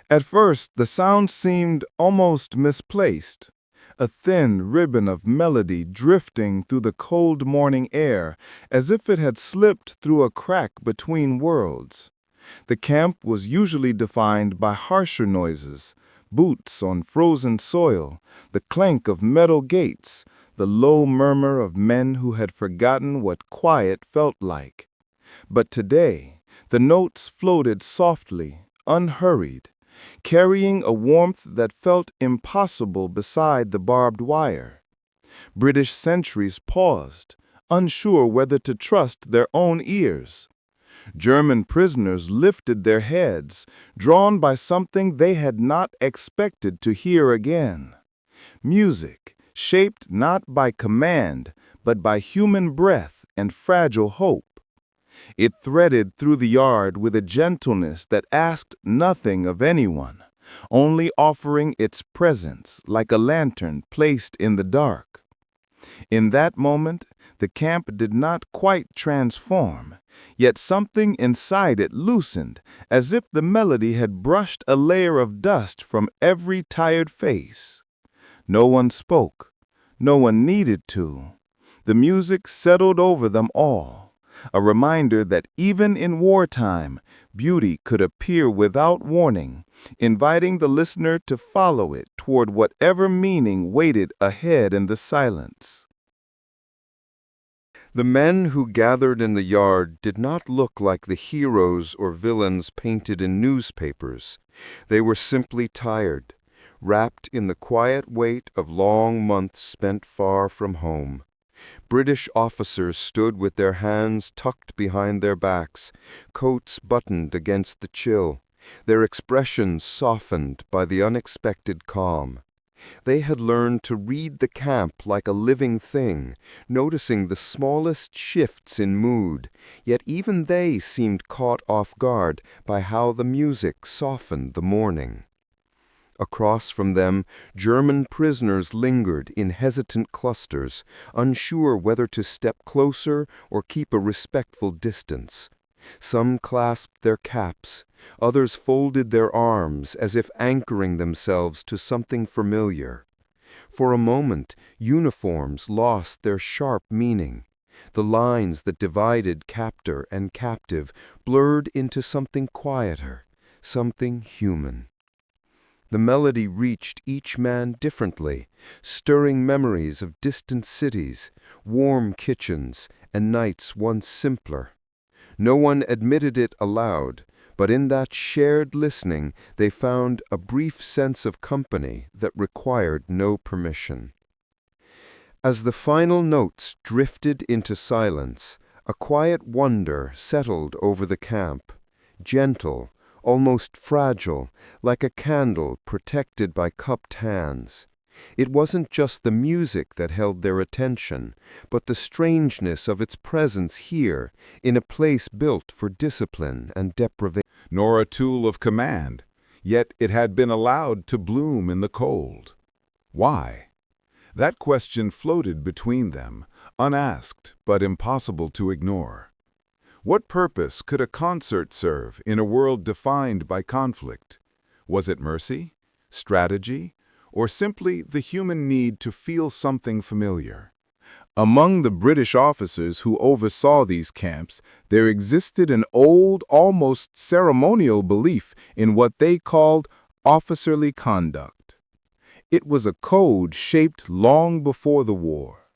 At first, the sound seemed almost misplaced, a thin ribbon of melody drifting through the cold morning air as if it had slipped through a crack between worlds. The camp was usually defined by harsher noises, boots on frozen soil, the clank of metal gates, the low murmur of men who had forgotten what quiet felt like. But today, the notes floated softly, unhurried, carrying a warmth that felt impossible beside the barbed wire. British sentries paused, unsure whether to trust their own ears. German prisoners lifted their heads, drawn by something they had not expected to hear again. Music, shaped not by command, but by human breath and fragile hope. It threaded through the yard with a gentleness that asked nothing of anyone, only offering its presence like a lantern placed in the dark. In that moment, the camp did not quite transform, yet something inside it loosened, as if the melody had brushed a layer of dust from every tired face. No one spoke. No one needed to. The music settled over them all. A reminder that even in wartime, beauty could appear without warning, inviting the listener to follow it toward whatever meaning waited ahead in the silence. The men who gathered in the yard did not look like the heroes or villains painted in newspapers. They were simply tired, wrapped in the quiet weight of long months spent far from home. British officers stood with their hands tucked behind their backs, coats buttoned against the chill, their expressions softened by the unexpected calm. They had learned to read the camp like a living thing, noticing the smallest shifts in mood, yet even they seemed caught off guard by how the music softened the morning. Across from them, German prisoners lingered in hesitant clusters, unsure whether to step closer or keep a respectful distance. Some clasped their caps, others folded their arms as if anchoring themselves to something familiar. For a moment, uniforms lost their sharp meaning. The lines that divided captor and captive blurred into something quieter, something human. The melody reached each man differently, stirring memories of distant cities, warm kitchens, and nights once simpler. No one admitted it aloud, but in that shared listening they found a brief sense of company that required no permission. As the final notes drifted into silence, a quiet wonder settled over the camp, gentle, almost fragile, like a candle protected by cupped hands. It wasn't just the music that held their attention, but the strangeness of its presence here, in a place built for discipline and deprivation. Nor a tool of command, yet it had been allowed to bloom in the cold. Why? That question floated between them, unasked but impossible to ignore. What purpose could a concert serve in a world defined by conflict? Was it mercy, strategy, or simply the human need to feel something familiar? Among the British officers who oversaw these camps, there existed an old, almost ceremonial belief in what they called officerly conduct. It was a code shaped long before the war,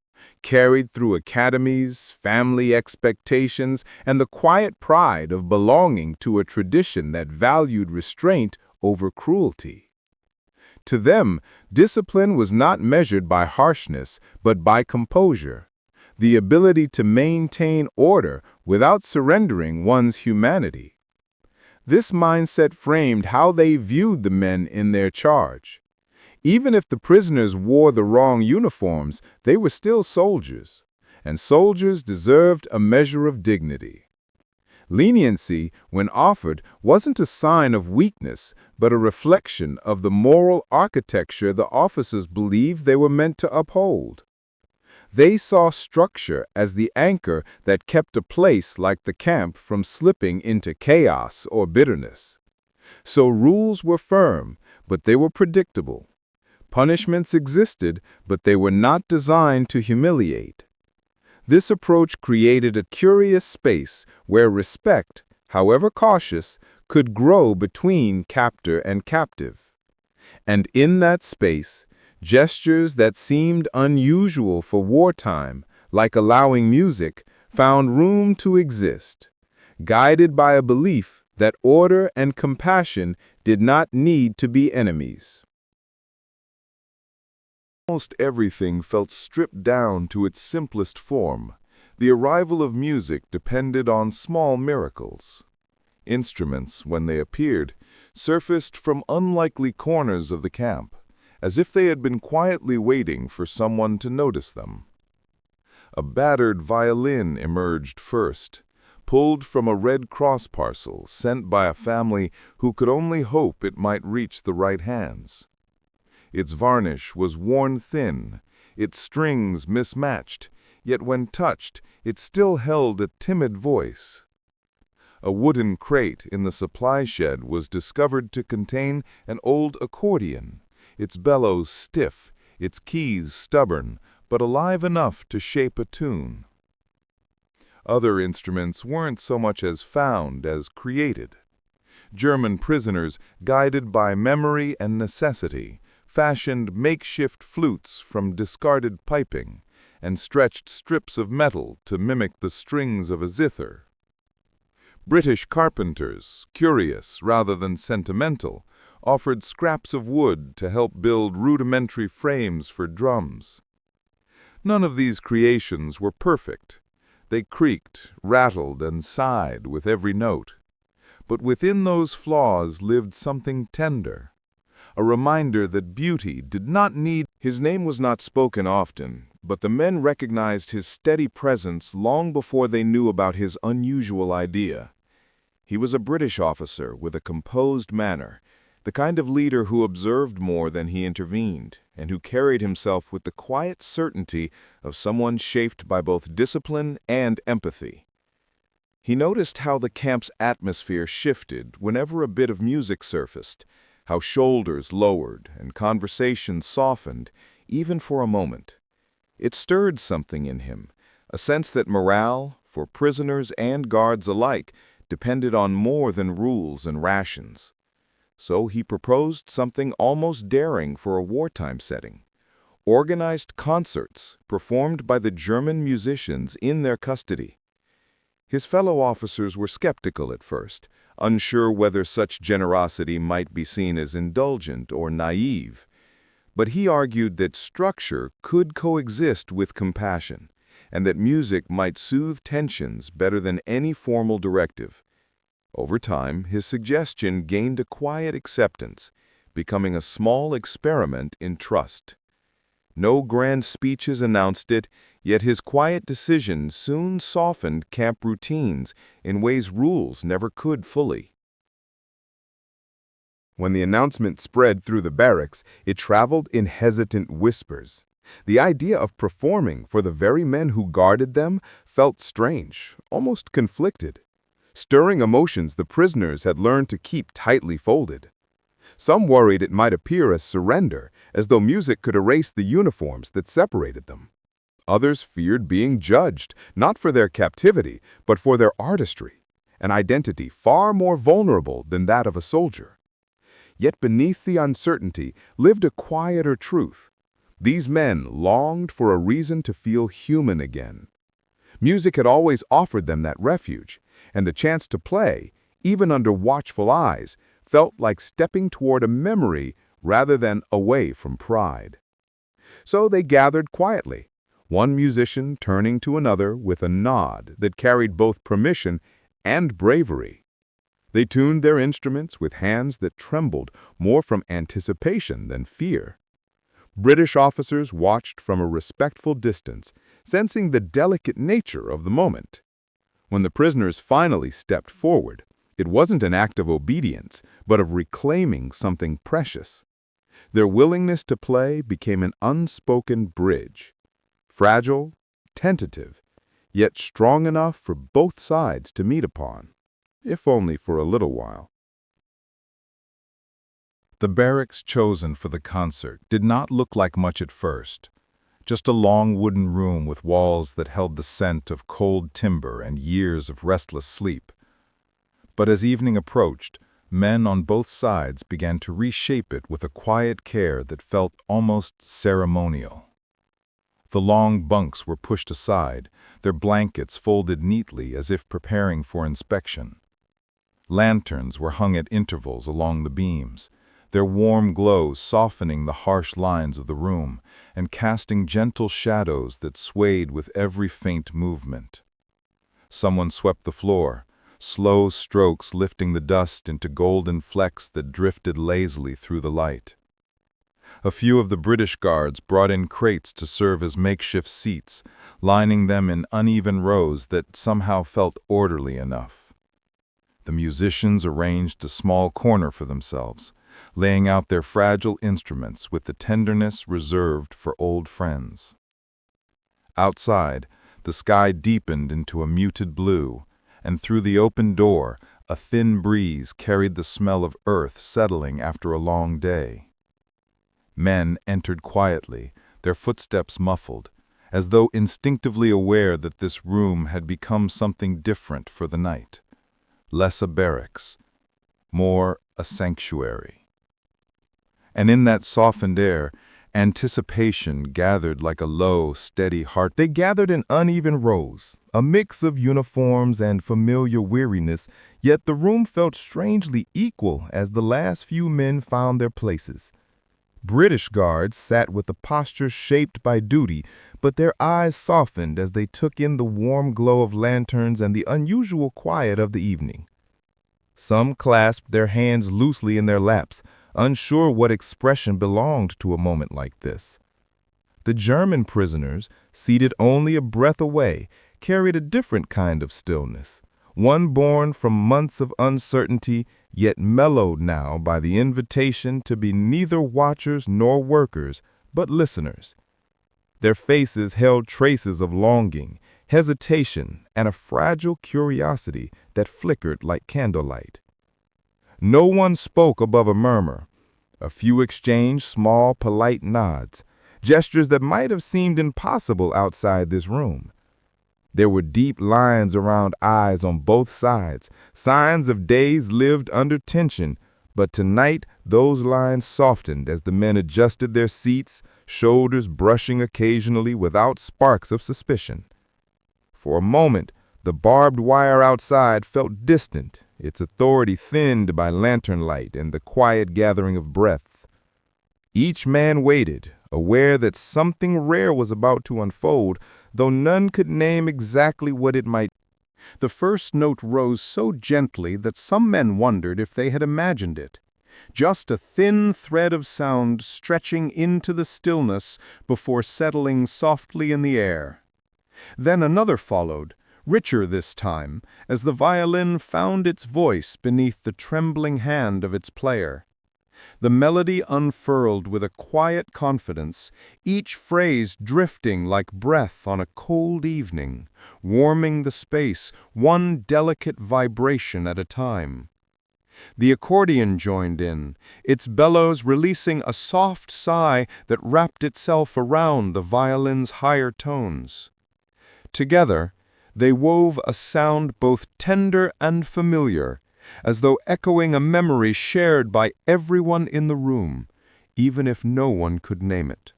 carried through academies, family expectations, and the quiet pride of belonging to a tradition that valued restraint over cruelty. To them, discipline was not measured by harshness, but by composure, the ability to maintain order without surrendering one's humanity. This mindset framed how they viewed the men in their charge. Even if the prisoners wore the wrong uniforms, they were still soldiers, and soldiers deserved a measure of dignity. Leniency, when offered, wasn't a sign of weakness, but a reflection of the moral architecture the officers believed they were meant to uphold. They saw structure as the anchor that kept a place like the camp from slipping into chaos or bitterness. So rules were firm, but they were predictable. Punishments existed, but they were not designed to humiliate. This approach created a curious space where respect, however cautious, could grow between captor and captive. And in that space, gestures that seemed unusual for wartime, like allowing music, found room to exist, guided by a belief that order and compassion did not need to be enemies. Almost everything felt stripped down to its simplest form. The arrival of music depended on small miracles. Instruments, when they appeared, surfaced from unlikely corners of the camp, as if they had been quietly waiting for someone to notice them. A battered violin emerged first, pulled from a Red Cross parcel sent by a family who could only hope it might reach the right hands. Its varnish was worn thin, its strings mismatched, yet when touched, it still held a timid voice. A wooden crate in the supply shed was discovered to contain an old accordion, its bellows stiff, its keys stubborn, but alive enough to shape a tune. Other instruments weren't so much as found as created. German prisoners, guided by memory and necessity, fashioned makeshift flutes from discarded piping and stretched strips of metal to mimic the strings of a zither. British carpenters, curious rather than sentimental, offered scraps of wood to help build rudimentary frames for drums. None of these creations were perfect. They creaked, rattled, and sighed with every note. But within those flaws lived something tender, a reminder that beauty did not need. His name was not spoken often, but the men recognized his steady presence long before they knew about his unusual idea. He was a British officer with a composed manner, the kind of leader who observed more than he intervened, and who carried himself with the quiet certainty of someone shaped by both discipline and empathy. He noticed how the camp's atmosphere shifted whenever a bit of music surfaced, how shoulders lowered and conversation softened, even for a moment. It stirred something in him, a sense that morale, for prisoners and guards alike, depended on more than rules and rations. So he proposed something almost daring for a wartime setting: organized concerts performed by the German musicians in their custody. His fellow officers were skeptical at first, unsure whether such generosity might be seen as indulgent or naive. But he argued that structure could coexist with compassion, and that music might soothe tensions better than any formal directive. Over time, his suggestion gained a quiet acceptance, becoming a small experiment in trust. No grand speeches announced it, yet his quiet decision soon softened camp routines in ways rules never could fully. When the announcement spread through the barracks, it traveled in hesitant whispers. The idea of performing for the very men who guarded them felt strange, almost conflicted. Stirring emotions the prisoners had learned to keep tightly folded. Some worried it might appear as surrender, as though music could erase the uniforms that separated them. Others feared being judged, not for their captivity, but for their artistry, an identity far more vulnerable than that of a soldier. Yet beneath the uncertainty lived a quieter truth. These men longed for a reason to feel human again. Music had always offered them that refuge, and the chance to play, even under watchful eyes, felt like stepping toward a memory rather than away from pride. So they gathered quietly, one musician turning to another with a nod that carried both permission and bravery. They tuned their instruments with hands that trembled more from anticipation than fear. British officers watched from a respectful distance, sensing the delicate nature of the moment. When the prisoners finally stepped forward, it wasn't an act of obedience, but of reclaiming something precious. Their willingness to play became an unspoken bridge, fragile, tentative, yet strong enough for both sides to meet upon, if only for a little while. The barracks chosen for the concert did not look like much at first. Just a long wooden room with walls that held the scent of cold timber and years of restless sleep. But as evening approached, men on both sides began to reshape it with a quiet care that felt almost ceremonial. The long bunks were pushed aside, their blankets folded neatly as if preparing for inspection. Lanterns were hung at intervals along the beams, their warm glow softening the harsh lines of the room and casting gentle shadows that swayed with every faint movement. Someone swept the floor, slow strokes lifting the dust into golden flecks that drifted lazily through the light. A few of the British guards brought in crates to serve as makeshift seats, lining them in uneven rows that somehow felt orderly enough. The musicians arranged a small corner for themselves, laying out their fragile instruments with the tenderness reserved for old friends. Outside, the sky deepened into a muted blue, and through the open door, a thin breeze carried the smell of earth settling after a long day. Men entered quietly, their footsteps muffled, as though instinctively aware that this room had become something different for the night. Less a barracks, more a sanctuary. And in that softened air, anticipation gathered like a low, steady heart. They gathered in uneven rows, a mix of uniforms and familiar weariness, yet the room felt strangely equal as the last few men found their places. British guards sat with a posture shaped by duty, but their eyes softened as they took in the warm glow of lanterns and the unusual quiet of the evening. Some clasped their hands loosely in their laps, unsure what expression belonged to a moment like this. The German prisoners, seated only a breath away, carried a different kind of stillness, one born from months of uncertainty, yet mellowed now by the invitation to be neither watchers nor workers, but listeners. Their faces held traces of longing, hesitation, and a fragile curiosity that flickered like candlelight. No one spoke above a murmur. A few exchanged small, polite nods, gestures that might have seemed impossible outside this room. There were deep lines around eyes on both sides, signs of days lived under tension, but tonight those lines softened as the men adjusted their seats, shoulders brushing occasionally without sparks of suspicion. For a moment, the barbed wire outside felt distant, its authority thinned by lantern light and the quiet gathering of breath. Each man waited, aware that something rare was about to unfold, though none could name exactly what it might be. The first note rose so gently that some men wondered if they had imagined it. Just a thin thread of sound stretching into the stillness before settling softly in the air. Then another followed, richer this time, as the violin found its voice beneath the trembling hand of its player. The melody unfurled with a quiet confidence, each phrase drifting like breath on a cold evening, warming the space one delicate vibration at a time. The accordion joined in, its bellows releasing a soft sigh that wrapped itself around the violin's higher tones. Together, they wove a sound both tender and familiar, as though echoing a memory shared by everyone in the room, even if no one could name it.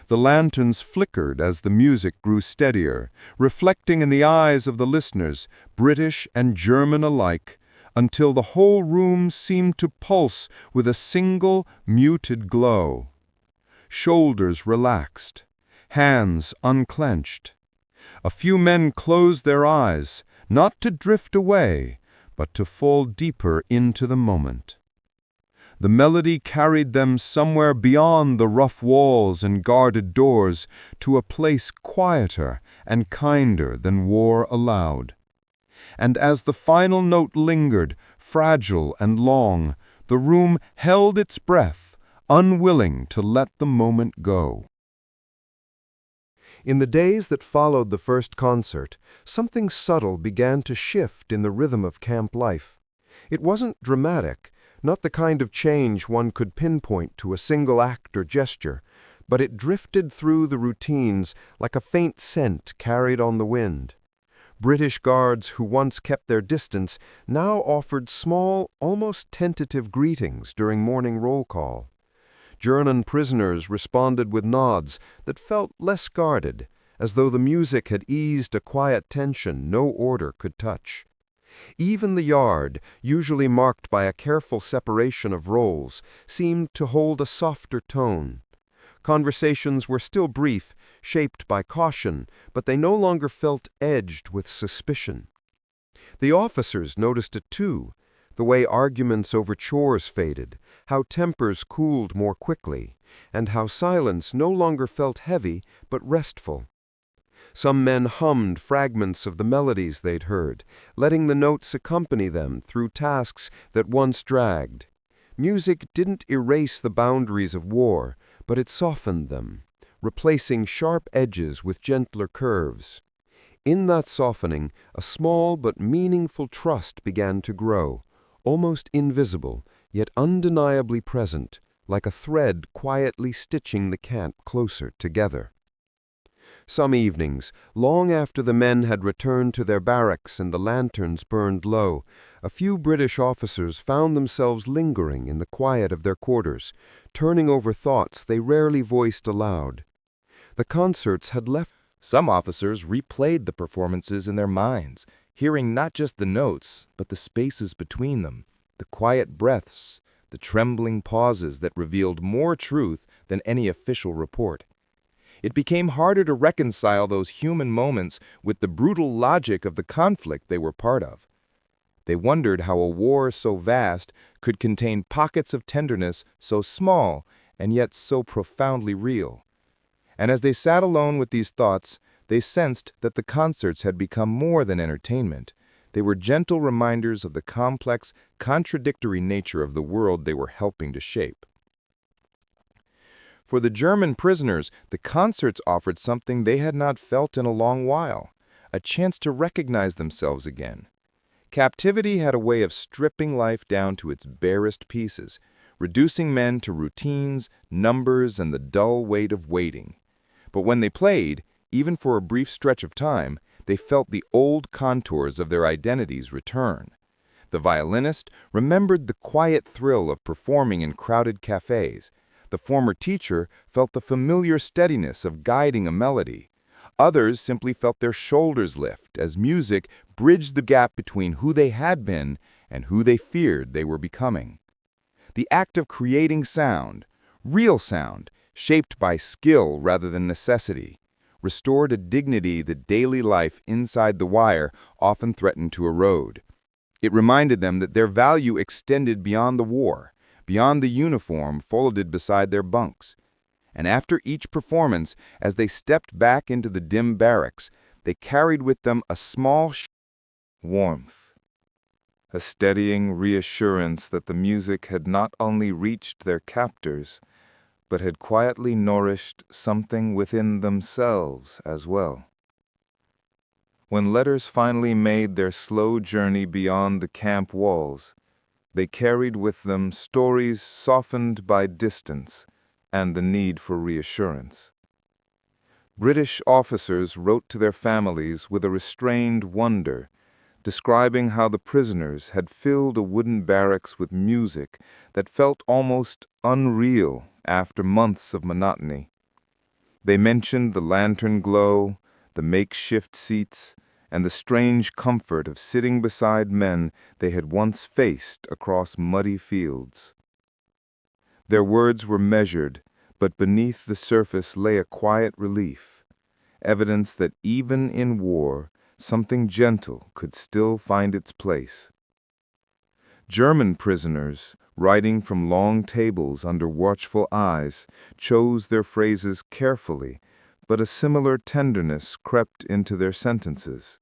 The lanterns flickered as the music grew steadier, reflecting in the eyes of the listeners, British and German alike, until the whole room seemed to pulse with a single, muted glow. Shoulders relaxed, hands unclenched. A few men closed their eyes, not to drift away, but to fall deeper into the moment. The melody carried them somewhere beyond the rough walls and guarded doors to a place quieter and kinder than war allowed. And as the final note lingered, fragile and long, the room held its breath, unwilling to let the moment go. In the days that followed the first concert, something subtle began to shift in the rhythm of camp life. It wasn't dramatic, Not the kind of change one could pinpoint to a single act or gesture, but it drifted through the routines like a faint scent carried on the wind. British guards who once kept their distance now offered small, almost tentative greetings during morning roll call. German prisoners responded with nods that felt less guarded, as though the music had eased a quiet tension no order could touch. Even the yard, usually marked by a careful separation of roles, seemed to hold a softer tone. Conversations were still brief, shaped by caution, but they no longer felt edged with suspicion. The officers noticed it too, the way arguments over chores faded, how tempers cooled more quickly, and how silence no longer felt heavy but restful. Some men hummed fragments of the melodies they'd heard, letting the notes accompany them through tasks that once dragged. Music didn't erase the boundaries of war, but it softened them, replacing sharp edges with gentler curves. In that softening, a small but meaningful trust began to grow, almost invisible, yet undeniably present, like a thread quietly stitching the camp closer together. Some evenings, long after the men had returned to their barracks and the lanterns burned low, a few British officers found themselves lingering in the quiet of their quarters, turning over thoughts they rarely voiced aloud. The concerts had left. Some officers replayed the performances in their minds, hearing not just the notes, but the spaces between them, the quiet breaths, the trembling pauses that revealed more truth than any official report. It became harder to reconcile those human moments with the brutal logic of the conflict they were part of. They wondered how a war so vast could contain pockets of tenderness so small and yet so profoundly real. And as they sat alone with these thoughts, they sensed that the concerts had become more than entertainment. They were gentle reminders of the complex, contradictory nature of the world they were helping to shape. For the German prisoners, the concerts offered something they had not felt in a long while, a chance to recognize themselves again. Captivity had a way of stripping life down to its barest pieces, reducing men to routines, numbers, and the dull weight of waiting. But when they played, even for a brief stretch of time, they felt the old contours of their identities return. The violinist remembered the quiet thrill of performing in crowded cafes. The former teacher felt the familiar steadiness of guiding a melody. Others simply felt their shoulders lift as music bridged the gap between who they had been and who they feared they were becoming. The act of creating sound, real sound, shaped by skill rather than necessity, restored a dignity that daily life inside the wire often threatened to erode. It reminded them that their value extended beyond the war, beyond the uniform folded beside their bunks. And after each performance, as they stepped back into the dim barracks, they carried with them a small Warmth. A steadying reassurance that the music had not only reached their captors, but had quietly nourished something within themselves as well. When letters finally made their slow journey beyond the camp walls, they carried with them stories softened by distance and the need for reassurance. British officers wrote to their families with a restrained wonder, describing how the prisoners had filled a wooden barracks with music that felt almost unreal after months of monotony. They mentioned the lantern glow, the makeshift seats, and the strange comfort of sitting beside men they had once faced across muddy fields. Their words were measured, but beneath the surface lay a quiet relief, evidence that even in war, something gentle could still find its place. German prisoners, writing from long tables under watchful eyes, chose their phrases carefully, but a similar tenderness crept into their sentences.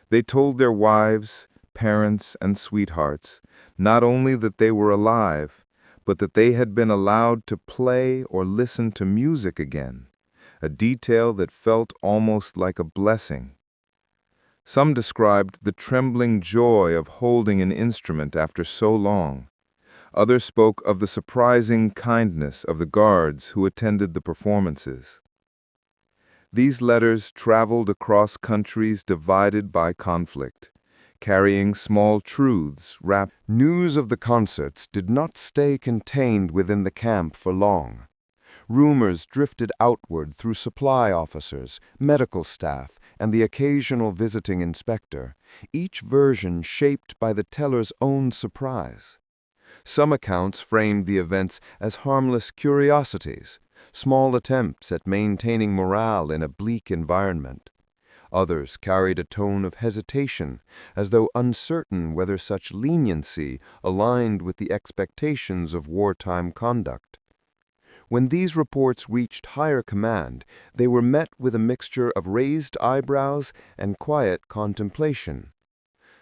They told their wives, parents, and sweethearts not only that they were alive, but that they had been allowed to play or listen to music again, a detail that felt almost like a blessing. Some described the trembling joy of holding an instrument after so long, Others spoke of the surprising kindness of the guards who attended the performances. These letters traveled across countries divided by conflict, carrying small truths wrapped. News of the concerts did not stay contained within the camp for long. Rumors drifted outward through supply officers, medical staff, and the occasional visiting inspector, each version shaped by the teller's own surprise. Some accounts framed the events as harmless curiosities, small attempts at maintaining morale in a bleak environment. Others carried a tone of hesitation, as though uncertain whether such leniency aligned with the expectations of wartime conduct. When these reports reached higher command, they were met with a mixture of raised eyebrows and quiet contemplation.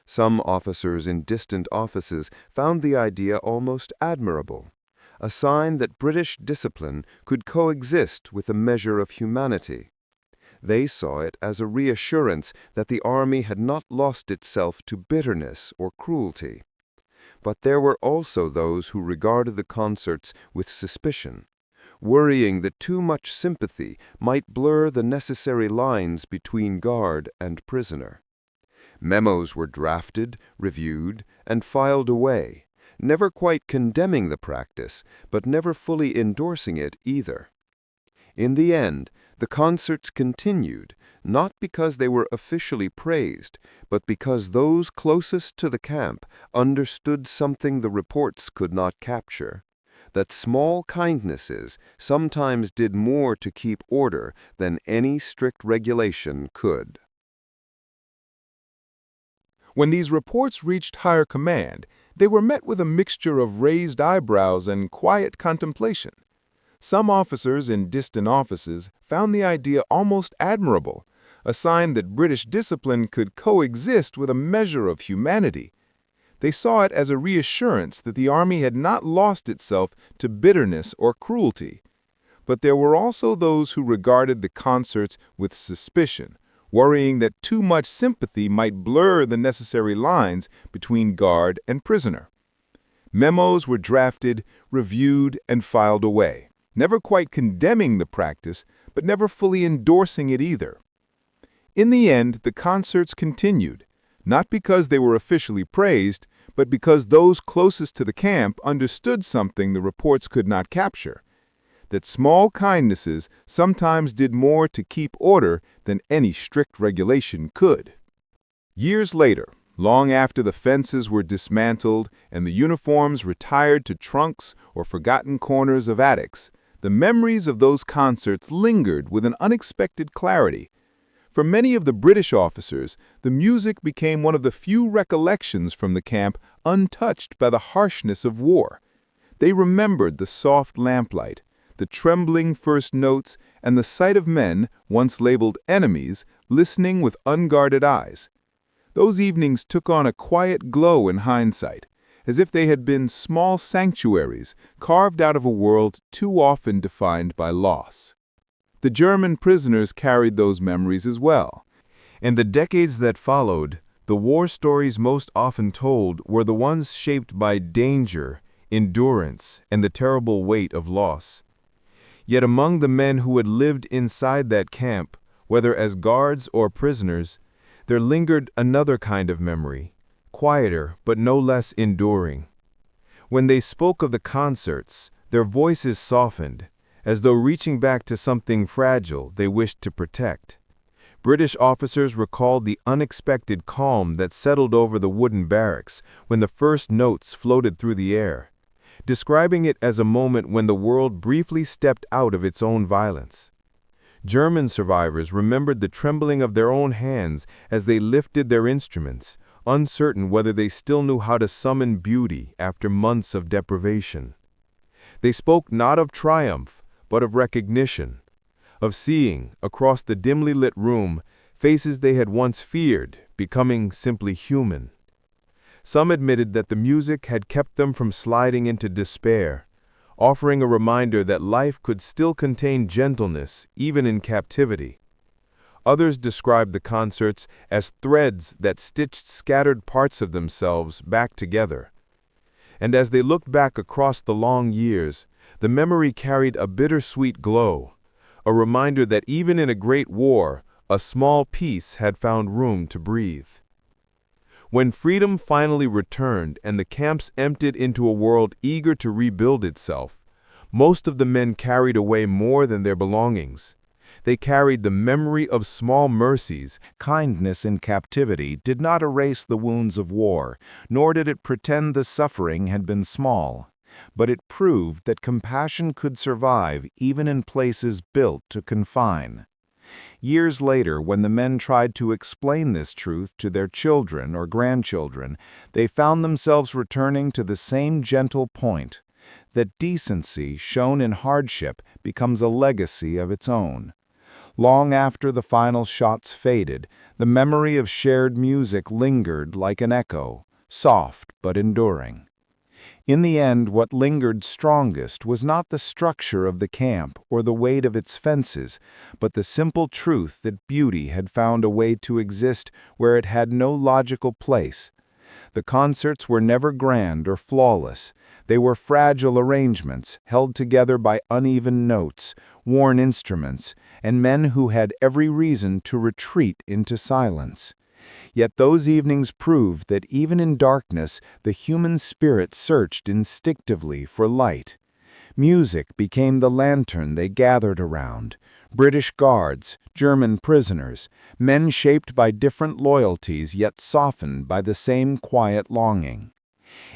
Some officers in distant offices found the idea almost admirable, a sign that British discipline could coexist with a measure of humanity. They saw it as a reassurance that the army had not lost itself to bitterness or cruelty. But there were also those who regarded the concerts with suspicion, worrying that too much sympathy might blur the necessary lines between guard and prisoner. Memos were drafted, reviewed, and filed away, never quite condemning the practice, but never fully endorsing it either. In the end, the concerts continued, not because they were officially praised, but because those closest to the camp understood something the reports could not capture: that small kindnesses sometimes did more to keep order than any strict regulation could. When these reports reached higher command, they were met with a mixture of raised eyebrows and quiet contemplation. Some officers in distant offices found the idea almost admirable, a sign that British discipline could coexist with a measure of humanity. They saw it as a reassurance that the army had not lost itself to bitterness or cruelty. But there were also those who regarded the concerts with suspicion, worrying that too much sympathy might blur the necessary lines between guard and prisoner. Memos were drafted, reviewed, and filed away, never quite condemning the practice, but never fully endorsing it either. In the end, the concerts continued, not because they were officially praised, but because those closest to the camp understood something the reports could not capture: that small kindnesses sometimes did more to keep order than any strict regulation could. Years later, long after the fences were dismantled and the uniforms retired to trunks or forgotten corners of attics, the memories of those concerts lingered with an unexpected clarity. For many of the British officers, the music became one of the few recollections from the camp untouched by the harshness of war. They remembered the soft lamplight, the trembling first notes, and the sight of men, once labeled enemies, listening with unguarded eyes. Those evenings took on a quiet glow in hindsight, as if they had been small sanctuaries carved out of a world too often defined by loss. The German prisoners carried those memories as well. In the decades that followed, the war stories most often told were the ones shaped by danger, endurance, and the terrible weight of loss. Yet among the men who had lived inside that camp, whether as guards or prisoners, there lingered another kind of memory, quieter but no less enduring. When they spoke of the concerts, their voices softened, as though reaching back to something fragile they wished to protect. British officers recalled the unexpected calm that settled over the wooden barracks when the first notes floated through the air, describing it as a moment when the world briefly stepped out of its own violence. German survivors remembered the trembling of their own hands as they lifted their instruments, uncertain whether they still knew how to summon beauty after months of deprivation. They spoke not of triumph, but of recognition, of seeing, across the dimly lit room, faces they had once feared, becoming simply human. Some admitted that the music had kept them from sliding into despair, offering a reminder that life could still contain gentleness even in captivity. Others described the concerts as threads that stitched scattered parts of themselves back together. and as they looked back across the long years, the memory carried a bittersweet glow, a reminder that even in a great war, a small peace had found room to breathe. When freedom finally returned and the camps emptied into a world eager to rebuild itself, most of the men carried away more than their belongings. They carried the memory of small mercies. Kindness in captivity did not erase the wounds of war, nor did it pretend the suffering had been small. But it proved that compassion could survive even in places built to confine. Years later, when the men tried to explain this truth to their children or grandchildren, they found themselves returning to the same gentle point, that decency shown in hardship becomes a legacy of its own. Long after the final shots faded, the memory of shared music lingered like an echo, soft but enduring. In the end, what lingered strongest was not the structure of the camp or the weight of its fences, but the simple truth that beauty had found a way to exist where it had no logical place. The concerts were never grand or flawless. They were fragile arrangements held together by uneven notes, worn instruments, and men who had every reason to retreat into silence. Yet those evenings proved that even in darkness, the human spirit searched instinctively for light. Music became the lantern they gathered around. British guards, German prisoners, men shaped by different loyalties yet softened by the same quiet longing.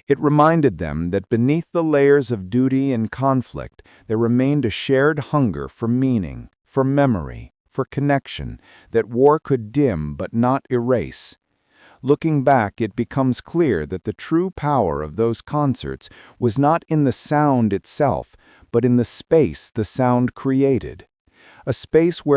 It reminded them that beneath the layers of duty and conflict, there remained a shared hunger for meaning, for memory, for connection, that war could dim but not erase. Looking back, it becomes clear that the true power of those concerts was not in the sound itself, but in the space the sound created. A space where